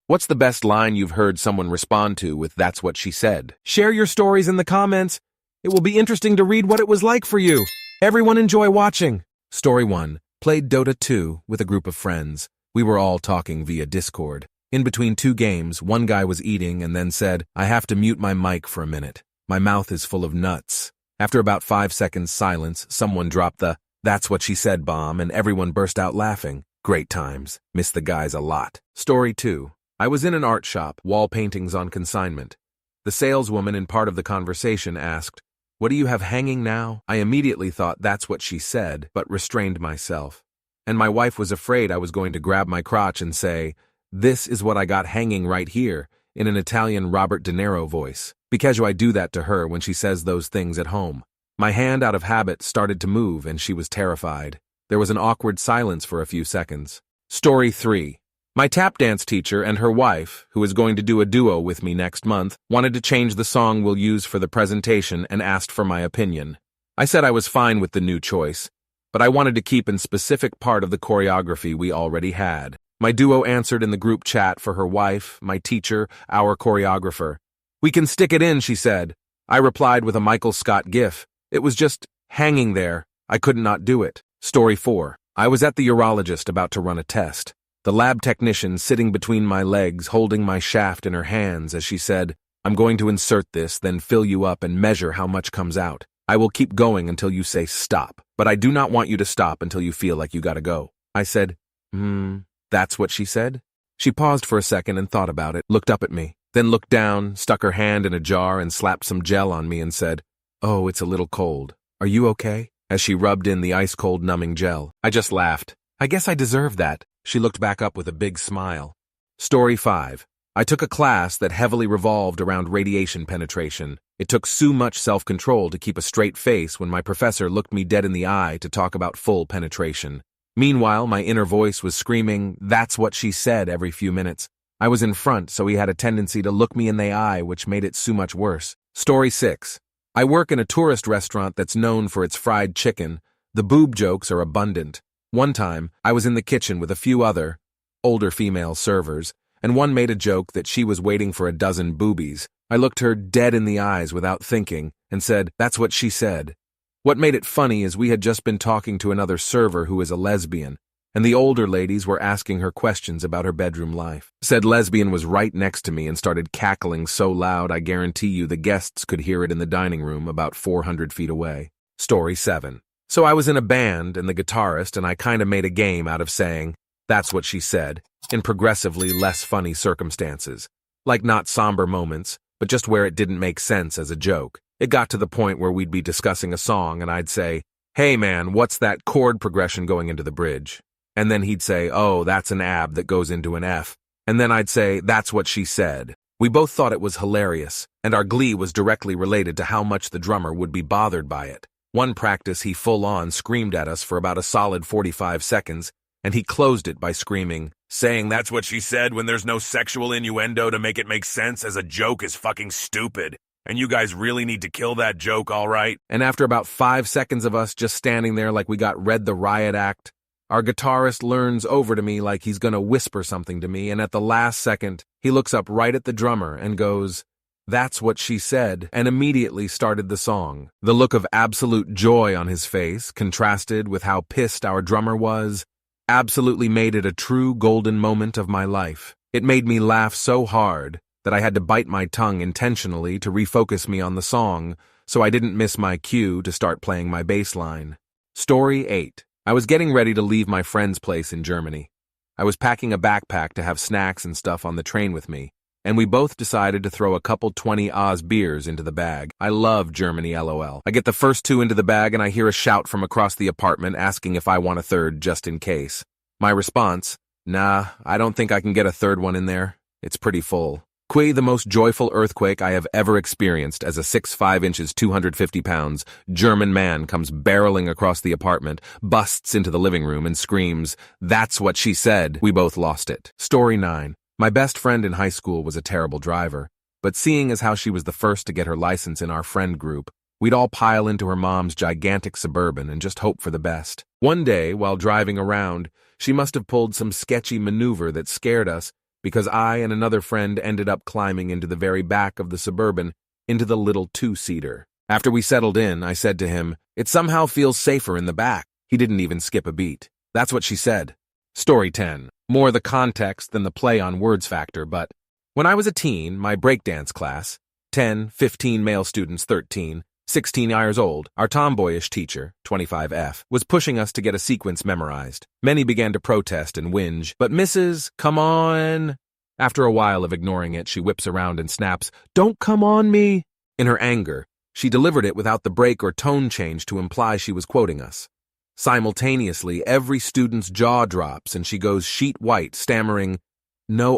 What's the best line you've heard someone respond to with "that's what she said"? Share your stories in the comments. It will be interesting to read what it was like for you. Everyone enjoy watching. Story 1. Played Dota 2 with a group of friends. We were all talking via Discord. In between two games, one guy was eating and then said, "I have to mute my mic for a minute. My mouth is full of nuts." After about 5 seconds silence, someone dropped the "that's what she said" bomb and everyone burst out laughing. Great times. Miss the guys a lot. Story 2. I was in an art shop, wall paintings on consignment. The saleswoman in part of the conversation asked, "What do you have hanging now?" I immediately thought that's what she said, but restrained myself. And my wife was afraid I was going to grab my crotch and say, "This is what I got hanging right here," in an Italian Robert De Niro voice, because I do that to her when she says those things at home. My hand out of habit started to move and she was terrified. There was an awkward silence for a few seconds. Story 3. My tap dance teacher and her wife, who is going to do a duo with me next month, wanted to change the song we'll use for the presentation and asked for my opinion. I said I was fine with the new choice, but I wanted to keep in specific part of the choreography we already had. My duo answered in the group chat for her wife, my teacher, our choreographer. "We can stick it in," she said. I replied with a Michael Scott gif. It was just hanging there. I could not do it. Story 4. I was at the urologist about to run a test. The lab technician sitting between my legs holding my shaft in her hands as she said, "I'm going to insert this, then fill you up and measure how much comes out. I will keep going until you say stop, but I do not want you to stop until you feel like you gotta go." I said, "That's what she said?" She paused for a second and thought about it, looked up at me, then looked down, stuck her hand in a jar and slapped some gel on me and said, "Oh, it's a little cold. Are you okay?" As she rubbed in the ice-cold numbing gel. I just laughed. I guess I deserve that. She looked back up with a big smile. Story 5. I took a class that heavily revolved around radiation penetration. It took so much self-control to keep a straight face when my professor looked me dead in the eye to talk about full penetration. Meanwhile, my inner voice was screaming, "That's what she said," every few minutes. I was in front, so he had a tendency to look me in the eye, which made it so much worse. Story 6. I work in a tourist restaurant that's known for its fried chicken. The boob jokes are abundant. One time, I was in the kitchen with a few other, older female servers, and one made a joke that she was waiting for a dozen boobies. I looked her dead in the eyes without thinking and said, "That's what she said." What made it funny is we had just been talking to another server who is a lesbian, and the older ladies were asking her questions about her bedroom life. Said lesbian was right next to me and started cackling so loud I guarantee you the guests could hear it in the dining room about 400 feet away. Story 7. So I was in a band and the guitarist and I kinda made a game out of saying, "That's what she said," in progressively less funny circumstances. Like not somber moments, but just where it didn't make sense as a joke. It got to the point where we'd be discussing a song and I'd say, "Hey man, what's that chord progression going into the bridge?" And then he'd say, "Oh, that's an ab that goes into an F." And then I'd say, "That's what she said." We both thought it was hilarious, and our glee was directly related to how much the drummer would be bothered by it. One practice he full-on screamed at us for about a solid 45 seconds, and he closed it by screaming, "Saying that's what she said when there's no sexual innuendo to make it make sense as a joke is fucking stupid. And you guys really need to kill that joke, all right?" And after about 5 seconds of us just standing there like we got read the riot act, our guitarist leans over to me like he's gonna whisper something to me, and at the last second, he looks up right at the drummer and goes, "That's what she said," and immediately started the song. The look of absolute joy on his face, contrasted with how pissed our drummer was, absolutely made it a true golden moment of my life. It made me laugh so hard that I had to bite my tongue intentionally to refocus me on the song, so I didn't miss my cue to start playing my bass line. Story 8. I was getting ready to leave my friend's place in Germany. I was packing a backpack to have snacks and stuff on the train with me, and we both decided to throw a couple 20 Oz beers into the bag. I love Germany, LOL. I get the first 2 into the bag and I hear a shout from across the apartment asking if I want a third just in case. My response, "Nah, I don't think I can get a third one in there. It's pretty full." The most joyful earthquake I have ever experienced as a 6'5" 250 pounds German man comes barreling across the apartment, busts into the living room and screams, "That's what she said." We both lost it. Story 9. My best friend in high school was a terrible driver, but seeing as how she was the first to get her license in our friend group, we'd all pile into her mom's gigantic Suburban and just hope for the best. One day, while driving around, she must have pulled some sketchy maneuver that scared us, because I and another friend ended up climbing into the very back of the Suburban, into the little two-seater. After we settled in, I said to him, "It somehow feels safer in the back." He didn't even skip a beat. That's what she said. Story 10. More the context than the play on words factor, but when I was a teen, my breakdance class, 10, 15 male students, 13, 16 years old, our tomboyish teacher, 25F, was pushing us to get a sequence memorized. Many began to protest and whinge, but Mrs. Come on. After a while of ignoring it, she whips around and snaps, "Don't come on me." In her anger, she delivered it without the break or tone change to imply she was quoting us. Simultaneously, every student's jaw drops and she goes sheet white, stammering, "No,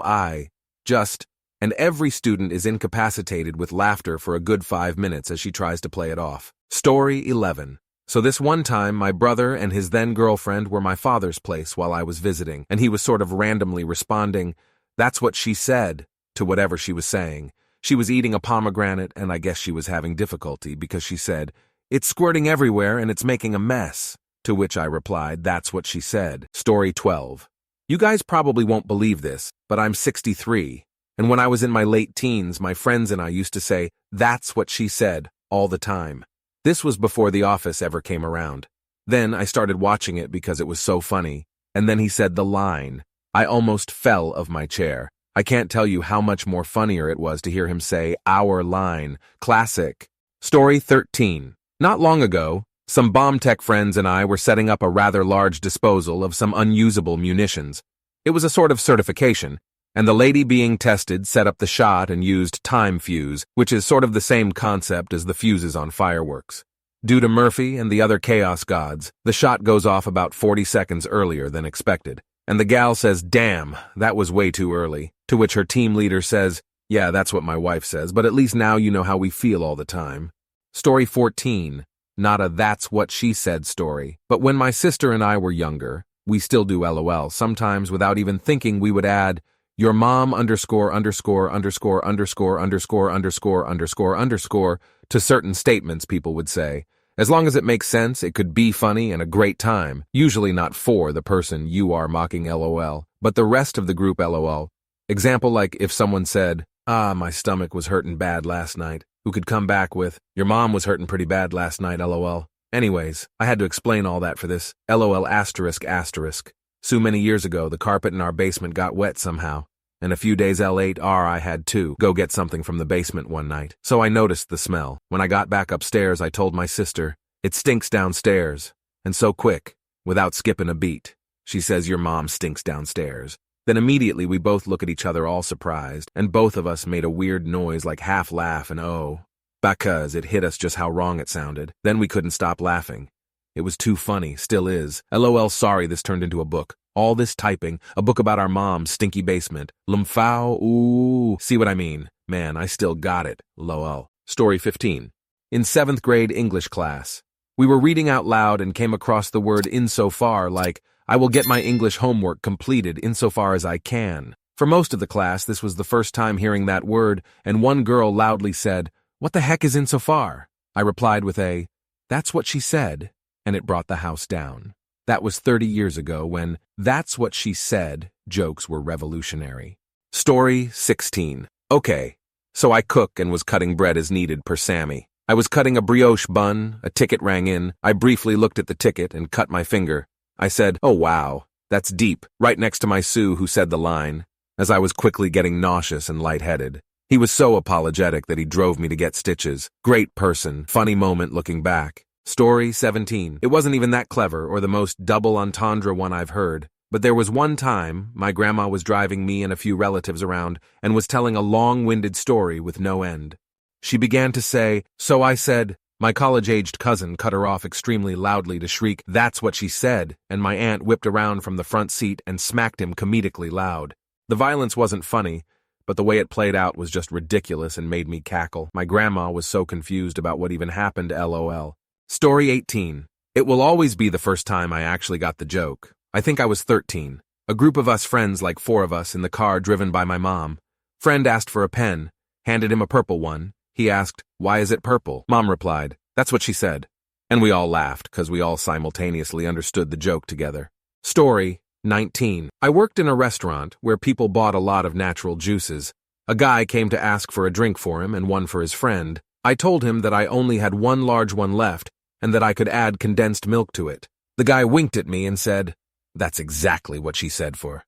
just," and every student is incapacitated with laughter for a good 5 minutes as she tries to play it off. Story 11. So this one time, my brother and his then-girlfriend were my father's place while I was visiting, and he was sort of randomly responding, "That's what she said," to whatever she was saying. She was eating a pomegranate, and I guess she was having difficulty because she said, "It's squirting everywhere and it's making a mess." To which I replied, "That's what she said." Story 12. You guys probably won't believe this, but I'm 63. And when I was in my late teens, my friends and I used to say, "That's what she said," all the time. This was before The Office ever came around. Then I started watching it because it was so funny. And then he said the line. I almost fell of my chair. I can't tell you how much more funnier it was to hear him say, "Our line." Classic. Story 13. Not long ago, some bomb tech friends and I were setting up a rather large disposal of some unusable munitions. It was a sort of certification, and the lady being tested set up the shot and used time fuse, which is sort of the same concept as the fuses on fireworks. Due to Murphy and the other chaos gods, the shot goes off about 40 seconds earlier than expected, and the gal says, "Damn, that was way too early," to which her team leader says, "Yeah, that's what my wife says, but at least now you know how we feel all the time." Story 14. Not a "that's what she said" story, but when my sister and I were younger, we still do LOL, sometimes without even thinking we would add, "Your mom underscore underscore underscore underscore underscore underscore underscore underscore" to certain statements people would say. As long as it makes sense, it could be funny and a great time, usually not for the person you are mocking LOL, but the rest of the group LOL. Example like if someone said, "My stomach was hurting bad last night," who could come back with, "Your mom was hurting pretty bad last night, LOL." Anyways, I had to explain all that for this. LOL asterisk asterisk. So many years ago, the carpet in our basement got wet somehow, and a few days later I had to go get something from the basement one night. So I noticed the smell. When I got back upstairs, I told my sister, "It stinks downstairs," and so quick, without skipping a beat. She says, "Your mom stinks downstairs." Then immediately we both look at each other all surprised, and both of us made a weird noise like half laugh and oh, because it hit us just how wrong it sounded. Then we couldn't stop laughing. It was too funny, still is. LOL sorry this turned into a book. All this typing, a book about our mom's stinky basement. Lumphao, ooh, see what I mean? Man, I still got it. LOL. Story 15. In 7th grade English class, we were reading out loud and came across the word insofar like, "I will get my English homework completed insofar as I can." For most of the class, this was the first time hearing that word, and one girl loudly said, "What the heck is insofar?" I replied with a, "That's what she said," and it brought the house down. That was 30 years ago when "that's what she said" jokes were revolutionary. Story 16. Okay, so I cook and was cutting bread as needed per Sammy. I was cutting a brioche bun, a ticket rang in, I briefly looked at the ticket and cut my finger. I said, "Oh wow, that's deep," right next to my Sue who said the line, as I was quickly getting nauseous and lightheaded. He was so apologetic that he drove me to get stitches. Great person, funny moment looking back. Story 17. It wasn't even that clever or the most double entendre one I've heard, but there was one time my grandma was driving me and a few relatives around and was telling a long-winded story with no end. She began to say, so I said, my college-aged cousin cut her off extremely loudly to shriek, "That's what she said," and my aunt whipped around from the front seat and smacked him comedically loud. The violence wasn't funny, but the way it played out was just ridiculous and made me cackle. My grandma was so confused about what even happened, LOL. Story 18. It will always be the first time I actually got the joke. I think I was 13. A group of us friends, like 4 of us, in the car driven by my mom. Friend asked for a pen, handed him a purple one. He asked, "Why is it purple?" Mom replied, "That's what she said." And we all laughed, because we all simultaneously understood the joke together. Story 19. I worked in a restaurant where people bought a lot of natural juices. A guy came to ask for a drink for him and one for his friend. I told him that I only had one large one left and that I could add condensed milk to it. The guy winked at me and said, "That's exactly what she said for."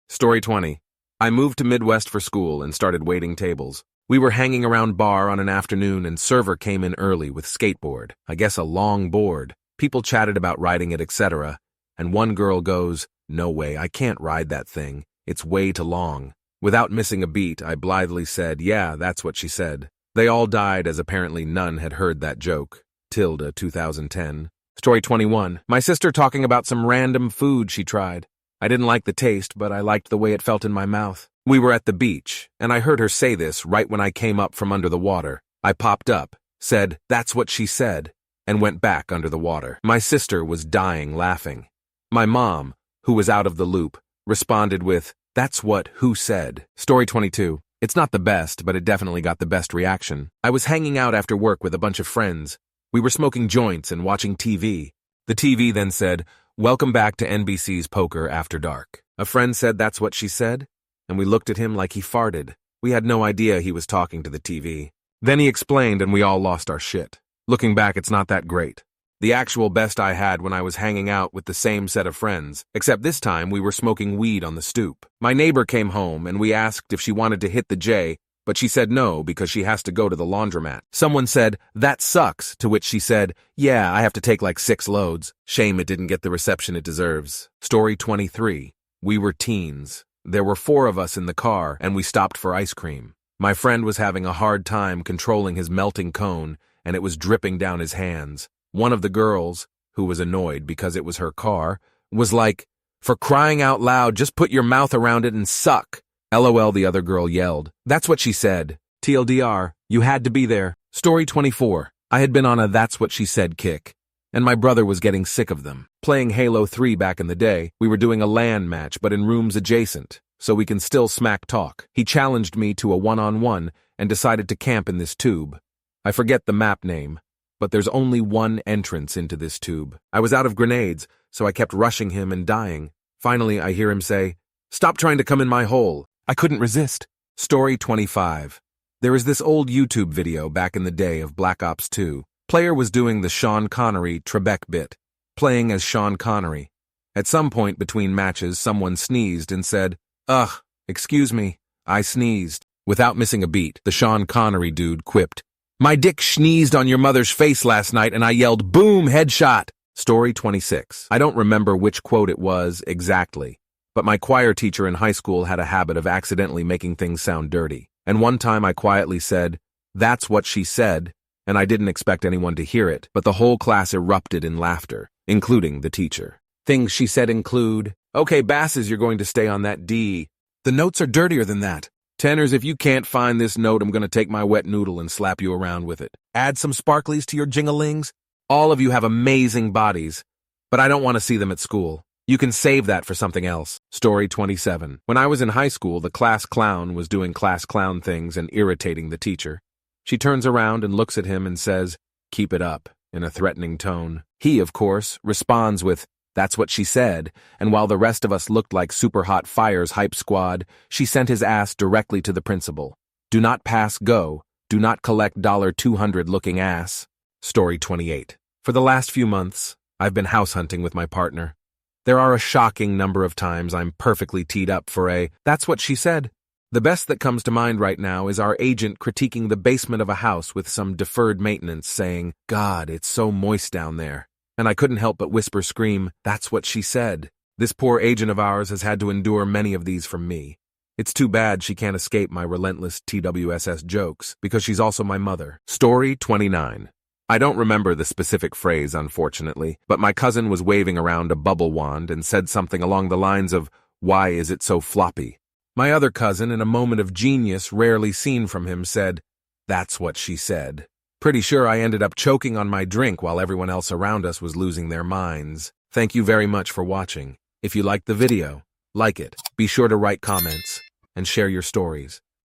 Story 20. I moved to Midwest for school and started waiting tables. We were hanging around bar on an afternoon and server came in early with skateboard, I guess a long board. People chatted about riding it, etc. And one girl goes, "No way, I can't ride that thing. It's way too long." Without missing a beat, I blithely said, "Yeah, that's what she said." They all died as apparently none had heard that joke. Tilda 2010. Story 21. My sister talking about some random food she tried. I didn't like the taste, but I liked the way it felt in my mouth. We were at the beach, and I heard her say this right when I came up from under the water. I popped up, said, "That's what she said," and went back under the water. My sister was dying laughing. My mom, who was out of the loop, responded with, "That's what who said." Story 22. It's not the best, but it definitely got the best reaction. I was hanging out after work with a bunch of friends. We were smoking joints and watching TV. The TV then said, "Welcome back to NBC's Poker After Dark." A friend said that's what she said, and we looked at him like he farted. We had no idea he was talking to the TV. Then he explained and we all lost our shit. Looking back, it's not that great. The actual best I had when I was hanging out with the same set of friends, except this time we were smoking weed on the stoop. My neighbor came home and we asked if she wanted to hit the J, but she said no because she has to go to the laundromat. Someone said, "That sucks," to which she said, "Yeah, I have to take like 6 loads. Shame it didn't get the reception it deserves." Story 23. We were teens. There were 4 of us in the car and we stopped for ice cream. My friend was having a hard time controlling his melting cone and it was dripping down his hands. One of the girls, who was annoyed because it was her car, was like, "For crying out loud, just put your mouth around it and suck." LOL, the other girl yelled. That's what she said. TLDR, you had to be there. Story 24. I had been on a "that's what she said" kick, and my brother was getting sick of them. Playing Halo 3 back in the day, we were doing a LAN match but in rooms adjacent, so we can still smack talk. He challenged me to a one-on-one and decided to camp in this tube. I forget the map name, but there's only one entrance into this tube. I was out of grenades, so I kept rushing him and dying. Finally, I hear him say, "Stop trying to come in my hole." I couldn't resist. Story 25. There is this old YouTube video back in the day of Black Ops 2. Player was doing the Sean Connery Trebek bit, playing as Sean Connery. At some point between matches, someone sneezed and said, "Ugh, excuse me, I sneezed." Without missing a beat, the Sean Connery dude quipped, "My dick sneezed on your mother's face last night and I yelled, 'Boom, headshot.'" Story 26. I don't remember which quote it was exactly, but my choir teacher in high school had a habit of accidentally making things sound dirty. And one time I quietly said, "That's what she said," and I didn't expect anyone to hear it, but the whole class erupted in laughter, including the teacher. Things she said include, "Okay, basses, you're going to stay on that D. The notes are dirtier than that. Tenors, if you can't find this note, I'm going to take my wet noodle and slap you around with it. Add some sparklies to your jingalings. All of you have amazing bodies, but I don't want to see them at school. You can save that for something else." Story 27. When I was in high school, the class clown was doing class clown things and irritating the teacher. She turns around and looks at him and says, "Keep it up," in a threatening tone. He, of course, responds with, "That's what she said," and while the rest of us looked like Super Hot Fire's hype squad, she sent his ass directly to the principal. Do not pass go. Do not collect $200 looking ass. Story 28. For the last few months, I've been house hunting with my partner. There are a shocking number of times I'm perfectly teed up for a "that's what she said." The best that comes to mind right now is our agent critiquing the basement of a house with some deferred maintenance saying, "God, it's so moist down there." And I couldn't help but scream, "That's what she said." This poor agent of ours has had to endure many of these from me. It's too bad she can't escape my relentless TWSS jokes, because she's also my mother. Story 29. I don't remember the specific phrase, unfortunately, but my cousin was waving around a bubble wand and said something along the lines of, "Why is it so floppy?" My other cousin, in a moment of genius rarely seen from him, said, "That's what she said." Pretty sure I ended up choking on my drink while everyone else around us was losing their minds. Thank you very much for watching. If you liked the video, like it, be sure to write comments, and share your stories.